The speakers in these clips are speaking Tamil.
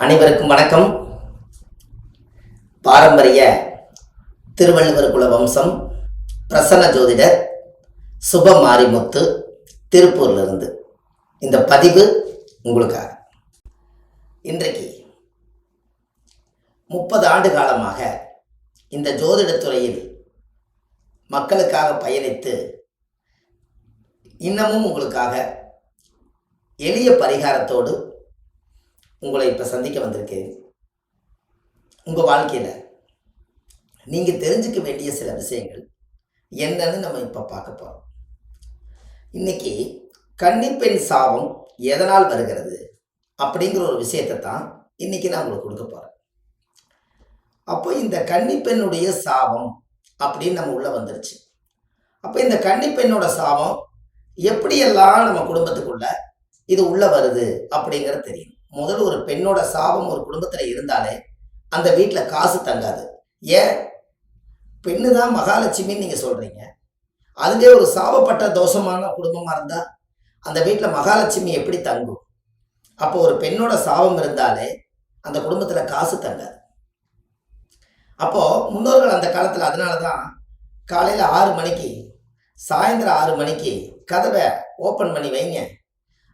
அனைவருக்கும் வணக்கம். பாரம்பரிய திருவள்ளுவர் குல வம்சம் பிரசன்ன ஜோதிடர் சுப மாரிமுத்து திருப்பூர்லேருந்து இந்த பதிவு உங்களுக்காக. இன்றைக்கு 30 ஆண்டு காலமாக இந்த ஜோதிடத்துறையில் மக்களுக்காக பயணித்து இன்னமும் உங்களுக்காக எளிய பரிகாரத்தோடு உங்களை இப்போ சந்திக்க வந்திருக்கேன். உங்கள் வாழ்க்கையில் நீங்கள் தெரிஞ்சுக்க வேண்டிய சில விஷயங்கள் என்னன்னு நம்ம இப்போ பார்க்க போகிறோம். இன்னைக்கு கன்னிப்பெண் சாபம் எதனால் வருகிறது அப்படிங்கிற ஒரு விஷயத்தை தான் இன்னைக்கு நான் உங்களுக்கு கொடுக்க போகிறேன். அப்போ இந்த கன்னிப்பெண்ணுடைய சாபம் அப்படின்னு நம்ம உள்ளே வந்துருச்சு. அப்போ இந்த கன்னிப்பெண்ணோட சாபம் எப்படியெல்லாம் நம்ம குடும்பத்துக்குள்ள இது உள்ளே வருது அப்படிங்கிறது தெரியும். முதல்ல ஒரு பெண்ணோட சாபம் ஒரு குடும்பத்தில் இருந்தாலே அந்த வீட்டில் காசு தங்காது. ஏன்? பெண்ணு தான் மகாலட்சுமின்னு நீங்கள் சொல்கிறீங்க. அதுவே ஒரு சாபப்பட்ட தோஷமான குடும்பமாக இருந்தால் அந்த வீட்டில் மகாலட்சுமி எப்படி தங்கும்? அப்போ ஒரு பெண்ணோட சாபம் இருந்தாலே அந்த குடும்பத்தில் காசு தங்காது. அப்போது முன்னோர்கள் அந்த காலத்தில் அதனால தான் காலையில் 6 மணிக்கு சாயந்தரம் 6 மணிக்கு கதவை ஓப்பன் பண்ணி வைங்க,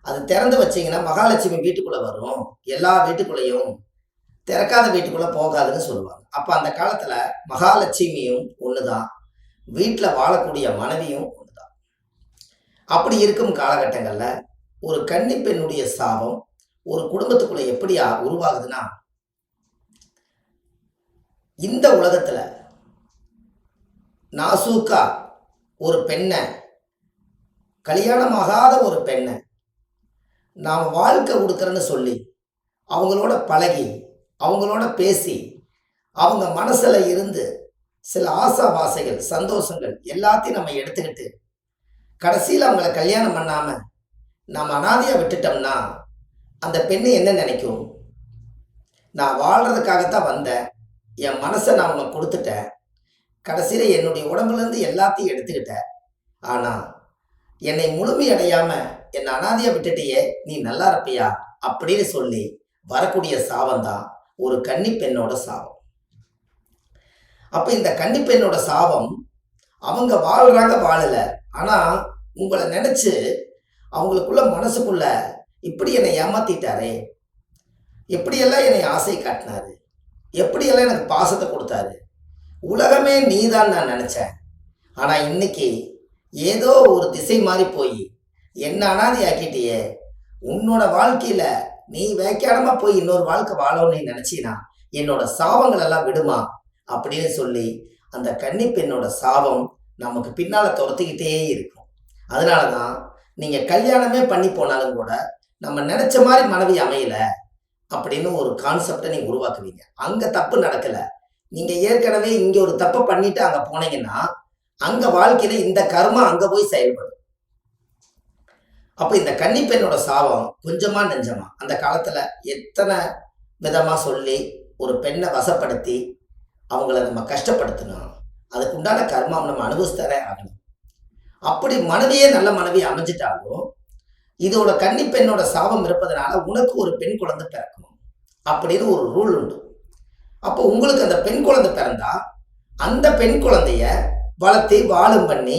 அது திறந்து வச்சிங்கன்னா மகாலட்சுமி வீட்டுக்குள்ளே வரும், எல்லா வீட்டுக்குள்ளேயும் திறக்காத வீட்டுக்குள்ளே போகாதுன்னு சொல்லுவாங்க. அப்போ அந்த காலத்தில் மகாலட்சுமியும் ஒன்று தான், வீட்டில் வாழக்கூடிய மனைவியும் ஒன்று தான். அப்படி இருக்கும் காலகட்டங்களில் ஒரு கன்னிப்பெண்ணுடைய சாபம் ஒரு குடும்பத்துக்குள்ளே எப்படி உருவாகுதுன்னா, இந்த உலகத்தில் நாசூக்கா ஒரு பெண்ணை, கல்யாணமாகாத ஒரு பெண்ணை நாம் வாழ்க்கை கொடுக்குறேன்னு சொல்லி அவங்களோட பழகி அவங்களோட பேசி அவங்க மனசில் இருந்து சில ஆசாபாசைகள் சந்தோஷங்கள் எல்லாத்தையும் நம்ம எடுத்துக்கிட்டு கடைசியில் அவங்கள கல்யாணம் பண்ணாமல் நாம் அனாதையாக விட்டுட்டோம்னா அந்த பெண்ணு என்ன நினைக்கும்? நான் வாழ்கிறதுக்காகத்தான் வந்தேன், என் மனசை நான் உனக்கு கொடுத்துட்டேன், கடைசியில் என்னுடைய உடம்புலேருந்து எல்லாத்தையும் எடுத்துக்கிட்டேன், ஆனால் என்னை முழுமையடையாமல் என்னை அனாதையாக விட்டுட்டியே, நீ நல்லா இருப்பியா அப்படின்னு சொல்லி வரக்கூடிய சாபம் தான் ஒரு கன்னிப்பெண்ணோட சாபம். அப்போ இந்த கன்னிப்பெண்ணோட சாபம் அவங்க வாழ்கிறாங்க, வாழலை, ஆனால் உங்களை நினச்சி அவங்களுக்குள்ள மனசுக்குள்ள இப்படி என்னை ஏமாத்திட்டாரே, எப்படியெல்லாம் என்னை ஆசை காட்டினாரு, எப்படியெல்லாம் எனக்கு பாசத்தை கொடுத்தாரு, உலகமே நீதான் நான் நினச்சேன், ஆனால் இன்னைக்கு ஏதோ ஒரு திசை மாறி போய் என்ன அனாதை ஆக்கிட்டியே, உன்னோட வாழ்க்கையில் நீ வேக்காடமாக போய் இன்னொரு வாழ்க்கை வாழணும்னு நீ நினச்சினா என்னோட சாபங்கள் எல்லாம் விடுமா அப்படின்னு சொல்லி அந்த கன்னிப்பெண்ணோட சாபம் நமக்கு பின்னால் துரத்திக்கிட்டே இருக்கும். அதனால தான் நீங்கள் கல்யாணமே பண்ணி போனாலும் கூட நம்ம நினச்ச மாதிரி மனைவி அமையலை அப்படின்னு ஒரு கான்செப்டை நீங்கள் உருவாக்குவீங்க. அங்கே தப்பு நடக்கலை, நீங்கள் ஏற்கனவே இங்கே ஒரு தப்பை பண்ணிட்டு அங்கே போனீங்கன்னா அங்கே வாழ்க்கையில் இந்த கர்மா அங்கே போய் செயல்படும். அப்போ இந்த கன்னிப்பெண்ணோட சாபம் கொஞ்சமாக நெஞ்சமா அந்த காலத்தில் எத்தனை விதமாக சொல்லி ஒரு பெண்ணை வசப்படுத்தி அவங்கள நம்ம கஷ்டப்படுத்தணும், அதுக்கு உண்டான கர்மாவை நம்ம அனுபவிச்சுத்தரே ஆகணும். அப்படி மனைவியே நல்ல மனைவி அமைஞ்சிட்டாலும் இதோட கன்னிப்பெண்ணோட சாபம் இருப்பதனால உனக்கு ஒரு பெண் குழந்தை பிறக்கணும் அப்படின்னு ஒரு ரூல் உண்டு. அப்போ உங்களுக்கு அந்த பெண் குழந்தை பிறந்தா அந்த பெண் குழந்தைய வளர்த்து வாழும் பண்ணி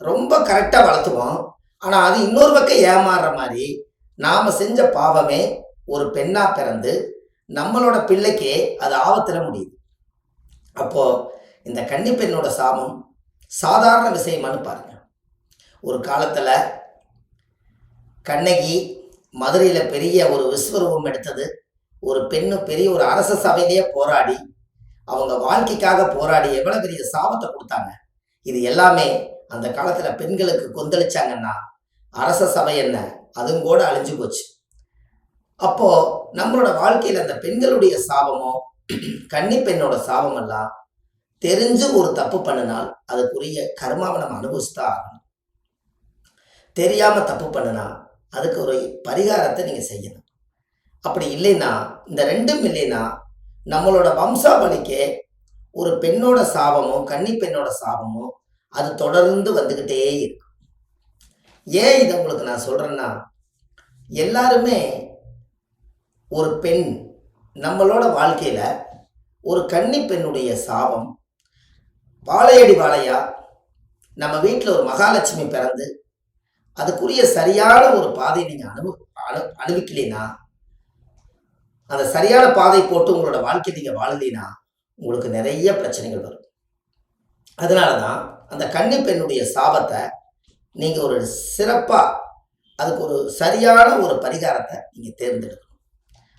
ரொம்ப கரெக்டாக வளர்த்துவோம். ஆனால் அது இன்னொரு பக்கம் ஏமாறுற மாதிரி நாம் செஞ்ச பாவமே ஒரு பெண்ணாக பிறந்து நம்மளோட பிள்ளைக்கே அது ஆபத்தில் முடியுது. அப்போது இந்த கன்னிப்பெண்ணோட சாபம் சாதாரண விஷயமானு பாருங்க. ஒரு காலத்தில் கண்ணகி மதுரையில் பெரிய ஒரு விஸ்வரூபம் எடுத்தது. ஒரு பெண்ணு பெரிய ஒரு அரச சபையிலேயே போராடி அவங்க வாழ்க்கைக்காக போராடி எவ்வளோ பெரிய சாபத்தை கொடுத்தாங்க. இது எல்லாமே அந்த காலத்தில் பெண்களுக்கு கொந்தளிச்சாங்கன்னா அரச சபை என்ன அதுவும் கூட அழிஞ்சு போச்சு. அப்போது நம்மளோட வாழ்க்கையில் அந்த பெண்களுடைய சாபமோ கன்னிப்பெண்ணோட சாபமெல்லாம் தெரிஞ்சு ஒரு தப்பு பண்ணினால் அதுக்குரிய கர்மாவை நம்ம அனுபவிச்சுதான் ஆகணும். தெரியாமல் தப்பு பண்ணினா அதுக்கு ஒரு பரிகாரத்தை நீங்கள் செய்யணும். அப்படி இல்லைன்னா இந்த ரெண்டும் இல்லைன்னா நம்மளோட வம்சாவளிக்கே ஒரு பெண்ணோட சாபமோ கன்னிப்பெண்ணோட சாபமோ அது தொடர்ந்து வந்துக்கிட்டே இருக்கும். ஏன் இதை உங்களுக்கு நான் சொல்கிறேன்னா, எல்லாருமே ஒரு பெண் நம்மளோட வாழ்க்கையில ஒரு கன்னி பெண்ணுடைய சாபம் வாழையடி வாழையா நம்ம வீட்டில் ஒரு மகாலட்சுமி பிறந்து அதுக்குரிய சரியான ஒரு பாதை நீங்க அனுபவிக்கலைன்னா, அந்த சரியான பாதை போட்டு உங்களோட வாழ்க்கை நீங்க வாழலைன்னா உங்களுக்கு நிறைய பிரச்சனைகள் வரும். அதனாலதான் அந்த கன்னி பெண்ணுடைய சாபத்தை நீங்க ஒரு சிறப்பா அதுக்கு ஒரு சரியான ஒரு பரிகாரத்தை நீங்க தேர்ந்தெடுக்கணும்.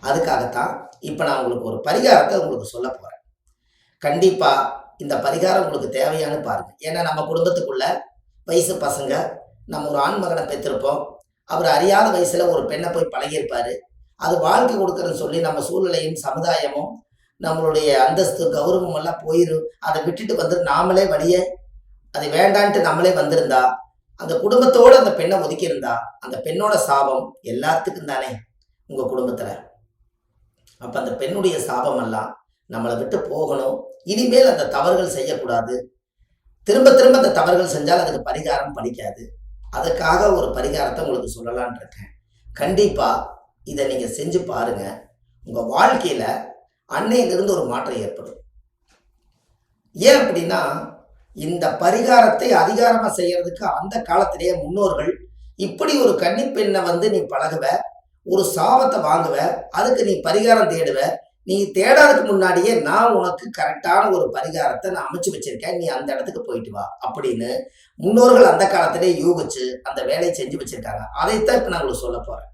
அதுக்காகத்தான் இப்ப நான் உங்களுக்கு ஒரு பரிகாரத்தை உங்களுக்கு சொல்ல போறேன். கண்டிப்பா இந்த பரிகாரம் உங்களுக்கு தேவையானு பாருங்க. ஏன்னா நம்ம குடும்பத்துக்குள்ள வயசு பசங்க, நம்ம ஒரு ஆண் மகனை பெற்றிருப்போம். அவர் அறியாத வயசுல ஒரு பெண்ணை போய் பழகியிருப்பாரு. அது வாழ்க்கை கொடுக்குறன்னு சொல்லி நம்ம சூழ்நிலையும் சமுதாயமும் நம்மளுடைய அந்தஸ்து கௌரவம் எல்லாம் போயிடும். அதை விட்டுட்டு வந்து நாமளே வழியே அது வேண்டான்ட்டு நம்மளே வந்திருந்தா, அந்த குடும்பத்தோட அந்த பெண்ணை ஒதுக்கி இருந்தா, அந்த பெண்ணோட சாபம் எல்லாத்துக்கும் தானே உங்க குடும்பத்துல. அப்ப அந்த பெண்ணுடைய சாபம் எல்லாம் நம்மளை விட்டு போகணும். இனிமேல் அந்த தவறுகள் செய்யக்கூடாது. திரும்ப திரும்ப அந்த தவறுகள் செஞ்சால் அதுக்கு பரிகாரம் படிக்காது. அதுக்காக ஒரு பரிகாரத்தை உங்களுக்கு சொல்லலான் இருக்கேன். கண்டிப்பா இதை நீங்க செஞ்சு பாருங்க. உங்க வாழ்க்கையில அன்னையிலிருந்து ஒரு மாற்றம் ஏற்படும். ஏன் அப்படின்னா, இந்த பரிகாரத்தை அதிகாரமா செய்யறதுக்கு அந்த காலத்திலேயே முன்னோர்கள் இப்படி ஒரு கன்னி பெண்ணை வந்து நீ பழகுவ, ஒரு சாபத்தை வாங்குவ, அதுக்கு நீ பரிகாரம் தேடுவ. நீ தேடாததுக்கு முன்னாடியே நான் உனக்கு கரெக்டான ஒரு பரிகாரத்தை நான் அமைச்சு வச்சிருக்கேன், நீ அந்த இடத்துக்கு போயிட்டு வா அப்படின்னு முன்னோர்கள் அந்த காலத்திலே யூகிச்சு அந்த வேலையை செஞ்சு வச்சிருக்காங்க. அதைத்தான் இப்ப நான் உங்களுக்கு சொல்ல போறேன்.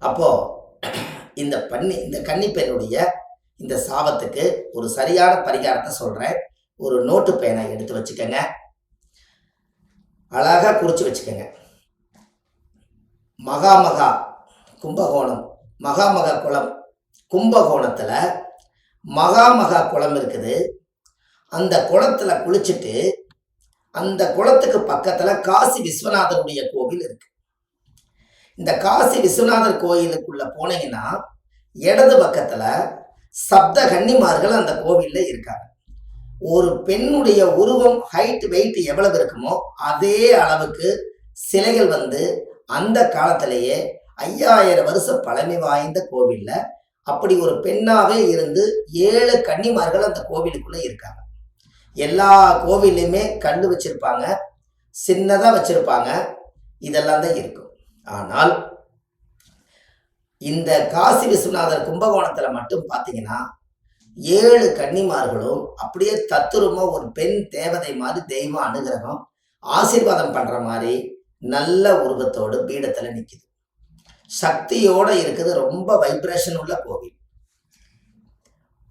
அப்போ இந்த கன்னி பெண்ணுடைய இந்த சாபத்துக்கு ஒரு சரியான பரிகாரத்தை சொல்றேன். ஒரு நோட்டு பேனை எடுத்து வச்சுக்கோங்க, அழகா குறிச்சு வச்சுக்கோங்க. மகாமகா கும்பகோணம், மகாமகா குளம் கும்பகோணத்துல மகாமகா குளம் இருக்குது. அந்த குளத்துல குளிச்சுட்டு அந்த குளத்துக்கு பக்கத்துல காசி விஸ்வநாதருடைய கோவில் இருக்கு. இந்த காசி விஸ்வநாதர் கோயிலுக்குள்ள போனீங்கன்னா இடது பக்கத்துல சப்த கன்னிமார்கள் அந்த கோவில்ல இருக்காங்க. ஒரு பெண்ணுடைய உருவம் ஹைட் வெயிட் எவ்வளவு இருக்குமோ அதே அளவுக்கு சிலைகள் வந்து அந்த காலத்திலேயே 5000 வருஷம் பழமை வாய்ந்த கோவில்ல அப்படி ஒரு பெண்ணாவே இருந்து 7 கன்னிமார்கள் அந்த கோவிலுக்குள்ள இருக்காங்க. எல்லா கோவிலையுமே கல்லு வச்சிருப்பாங்க, சின்னதா வச்சிருப்பாங்க, இதெல்லாம் தான் இருக்கும். ஆனால் இந்த காசி விஸ்வநாதர் கும்பகோணத்துல மட்டும் பாத்தீங்கன்னா 7 கன்னிமார்களும் அப்படியே தத்துரமா ஒரு பெண் தேவதை மாதிரி தெய்வ அனுகிரகம் ஆசீர்வாதம் பண்ற மாதிரி நல்ல உருவத்தோடு பீடத்துல நிக்குது. சக்தியோட இருக்குது. ரொம்ப வைப்ரேஷன் உள்ள கோவில்.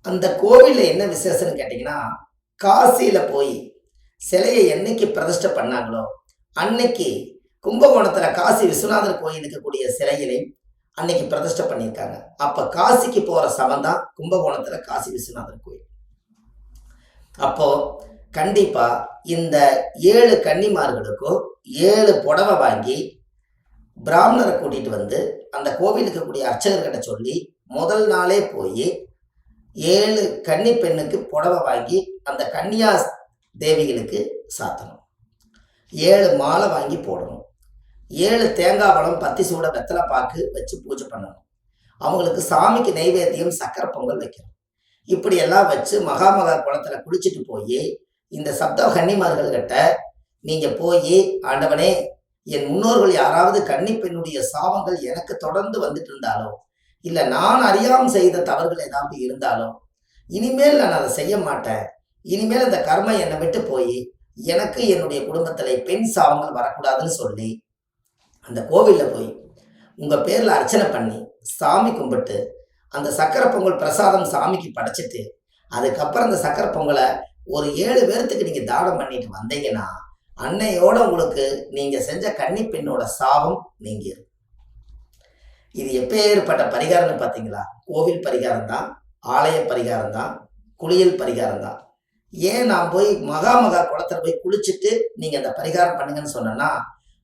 அந்த கோவில்ல என்ன விசேஷம்னு கேட்டீங்கன்னா, காசியில போய் சிலையை என்னைக்கு பிரதிஷ்டை பண்ணாங்களோ அன்னைக்கு கும்பகோணத்துல காசி விஸ்வநாதர் கோயிலுக்கு கூடிய சிலைகளை அன்னைக்கு பிரதிஷ்டை பண்ணியிருக்காங்க. அப்ப காசிக்கு போற சமம் தான் கும்பகோணத்துல காசி விஸ்வநாதர் கோயில். அப்போ கண்டிப்பா இந்த 7 கன்னிமார்களுக்கும் 7 புடவை வாங்கி பிராமணரை கூட்டிட்டு வந்து அந்த கோவிலுக்கு கூடிய அர்ச்சகர்கிட்ட சொல்லி முதல் நாளே போய் 7 கன்னி பெண்ணுக்கு புடவை வாங்கி அந்த கன்னியா தேவிகளுக்கு சாத்தணும். 7 மாலை வாங்கி போடணும். 7 தேங்காய் பழம், பத்தி சூட, வெத்தலை பாக்கு வச்சு பூஜை பண்ணணும். அவங்களுக்கு சாமிக்கு நைவேத்தியம் சக்கரை பொங்கல் வைக்கணும். இப்படி எல்லாம் வச்சு மகாமகா குளத்துல குளிச்சுட்டு போய் இந்த சப்த கன்னிமார்கள்கிட்ட நீங்க போய், ஆண்டவனே, என் முன்னோர்கள் யாராவது கன்னி பெண்ணுடைய சாபங்கள் எனக்கு தொடர்ந்து வந்துட்டு இருந்தாலோ, இல்ல நான் அறியாமல் செய்த தவறுகள் ஏதாவது இருந்தாலோ, இனிமேல் நான் அதை செய்ய மாட்டேன். இனிமேல் இந்த கர்மம் என்னை விட்டு போய் எனக்கு என்னுடைய குடும்பத்துல பெண் சாபங்கள் வரக்கூடாதுன்னு சொல்லி அந்த கோவில்ல போய் உங்க பேர்ல அர்ச்சனை பண்ணி சாமி கும்பிட்டு அந்த சக்கரை பொங்கல் பிரசாதம் சாமிக்கு படைச்சிட்டு அதுக்கப்புறம் அந்த சக்கரை பொங்கலை ஒரு 7 பேர்த்துக்கு நீங்க தானம் பண்ணிட்டு வந்தீங்கன்னா அன்னையோட உங்களுக்கு நீங்க செஞ்ச கன்னி பெண்ணோட சாபம் நீங்கிரும். இது எப்பேற்பட்ட பரிகாரம்னு பாத்தீங்களா? கோவில் பரிகாரம் தான், ஆலய பரிகாரம் தான், குளியல் பரிகாரம் தான். ஏன் நான் போய் மகாமகா குளத்துல போய் குளிச்சுட்டு நீங்க அந்த பரிகாரம் பண்ணுங்கன்னு சொன்னா,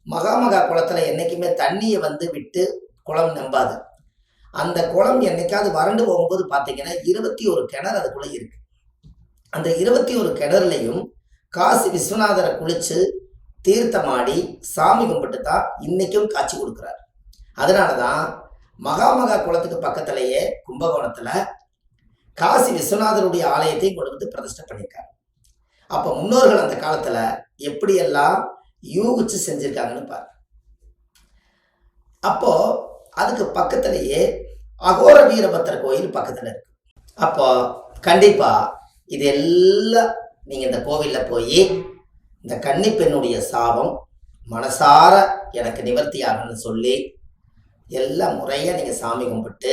மகாமகா குளத்துல என்னைக்குமே தண்ணியை வந்து விட்டு குளம் நம்பாது. அந்த குளம் என்னைக்காவது வறண்டு போகும்போது பாத்தீங்கன்னா 21 கிணறு அதுக்குள்ள இருக்கு. அந்த 21 கிணறுலையும் காசி விஸ்வநாதரை குளிச்சு தீர்த்தமாடி சாமி கும்பிட்டு தான் இன்னைக்கும் காட்சி கொடுக்குறாரு. அதனாலதான் மகாமகா குளத்துக்கு பக்கத்திலேயே கும்பகோணத்துல காசி விஸ்வநாதருடைய ஆலயத்தையும் கொண்டு வந்து பிரதிஷ்டை பண்ணியிருக்காங்க. அப்ப முன்னோர்கள் அந்த காலத்துல எப்படியெல்லாம் யூகிச்சு செஞ்சிருக்காங்கன்னு பாரு. அப்போ அதுக்கு பக்கத்திலேயே அகோர வீரபத்திர கோயில் பக்கத்துல இருக்கு. அப்போ கண்டிப்பா இது எல்லாம் நீங்க இந்த கோவில்ல போய் இந்த கன்னி பெண்ணுடைய சாபம் மனசார எனக்கு நிவர்த்தி ஆகணும்னு சொல்லி எல்லாம் முறையா நீங்க சாமி கும்பிட்டு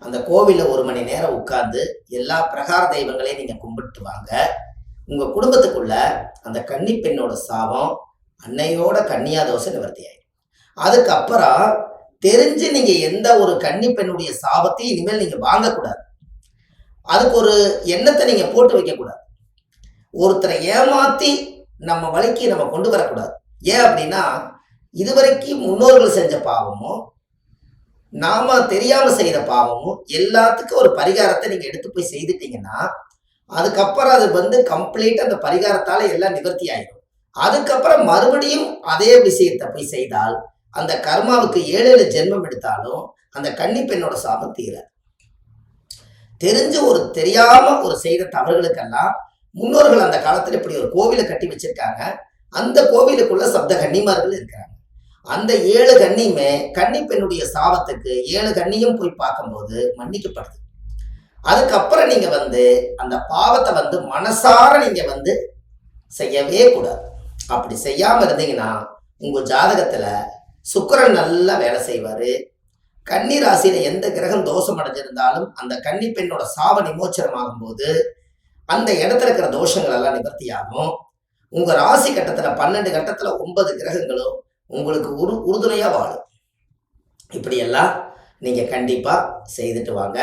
அந்த கோவில்ல 1 மணி நேரம் உட்கார்ந்து எல்லா பிரகார தெய்வங்களையும் நீங்க கும்பிட்டு வாங்க. உங்க குடும்பத்துக்குள்ள அந்த கன்னி பெண்ணோட சாபம் அன்னையோட கன்னியா தோசை நிவர்த்தி ஆயிடும். அதுக்கப்புறம் தெரிஞ்சு நீங்க எந்த ஒரு கன்னி பெண்ணுடைய சாபத்தையும் இனிமேல் நீங்க வாங்கக்கூடாது. அதுக்கு ஒரு எண்ணத்தை நீங்க போட்டு வைக்கக்கூடாது. ஒருத்தரை ஏமாத்தி நம்ம வழிக்கு நம்ம கொண்டு வரக்கூடாது. ஏன் அப்படின்னா இதுவரைக்கும் முன்னோர்கள் செஞ்ச பாவமும் நாம தெரியாம செய்த பாவமும் எல்லாத்துக்கும் ஒரு பரிகாரத்தை நீங்க எடுத்து போய் செய்துட்டீங்கன்னா அதுக்கப்புறம் அது கம்ப்ளீட் அந்த பரிகாரத்தால எல்லாம் நிவர்த்தி ஆயிடும். அதுக்கப்புறம் மறுபடியும் அதே விஷயத்தை போய் செய்தால் அந்த கர்மாவுக்கு 7 ஜென்மம் எடுத்தாலும் அந்த கன்னி பெண்ணோட சாபம் தீராது. தெரிஞ்சு தெரியாம செய்த தவறுகளுக்கெல்லாம் முன்னோர்கள் அந்த காலத்துல இப்படி ஒரு கோவிலை கட்டி வச்சிருக்காங்க. அந்த கோவிலுக்குள்ள சப்த கன்னிமார்கள் இருக்கிறாங்க. அந்த 7 கன்னியுமே கன்னி பெண்ணுடைய சாபத்துக்கு 7 கன்னியும் போய் பார்க்கும்போது மன்னிக்கப்படுது. அதுக்கப்புறம் நீங்க அந்த பாவத்தை மனசார நீங்க செய்யவே கூடாது. அப்படி செய்யாம இருந்தீங்கன்னா உங்க ஜாதகத்துல சுக்கிரன் நல்லா வேலை செய்வாரு. கன்னி ராசியில எந்த கிரகம் தோஷம் அடைஞ்சிருந்தாலும் அந்த கன்னி பெண்ணோட சாப நிமோச்சனம் ஆகும்போது அந்த இடத்துல இருக்கிற தோஷங்கள் எல்லாம் நிவர்த்தி ஆகும். உங்க ராசி கட்டத்துல 12 கட்டத்துல 9 கிரகங்களும் உங்களுக்கு உறுதுணையா வாழும். இப்படியெல்லாம் நீங்க கண்டிப்பா செய்துட்டு வாங்க.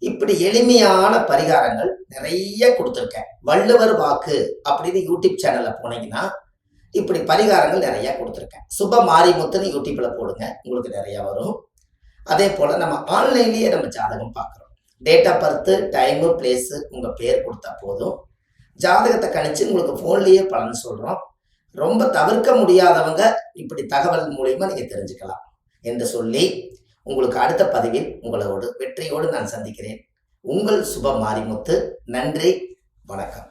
இப்படி எளிமையான பரிகாரங்கள் நிறைய கொடுத்துருக்கேன். வள்ளுவர் வாக்கு அப்படின்னு யூடியூப் சேனல்ல போனீங்கன்னா இப்படி பரிகாரங்கள் நிறைய கொடுத்துருக்கேன். சுப மாரிமுத்துன்னு யூடியூப்ல போடுங்க, உங்களுக்கு நிறைய வரும். அதே போல நம்ம ஆன்லைன்லயே நம்ம ஜாதகம் பார்க்குறோம். Date of birth, time, place, உங்க பேர் கொடுத்தா போதும். ஜாதகத்தை கணிச்சு உங்களுக்கு போன்லயே பலன் சொல்றோம். ரொம்ப தவிர்க்க முடியாதவங்க இப்படி தகவல் மூலியமா நீங்க தெரிஞ்சுக்கலாம் என்று சொல்லி உங்களுக்கு அடுத்த பதிவில் உங்களோடு வெற்றியோடு நான் சந்திக்கிறேன். உங்கள் சுப மாரிமுத்து. நன்றி, வணக்கம்.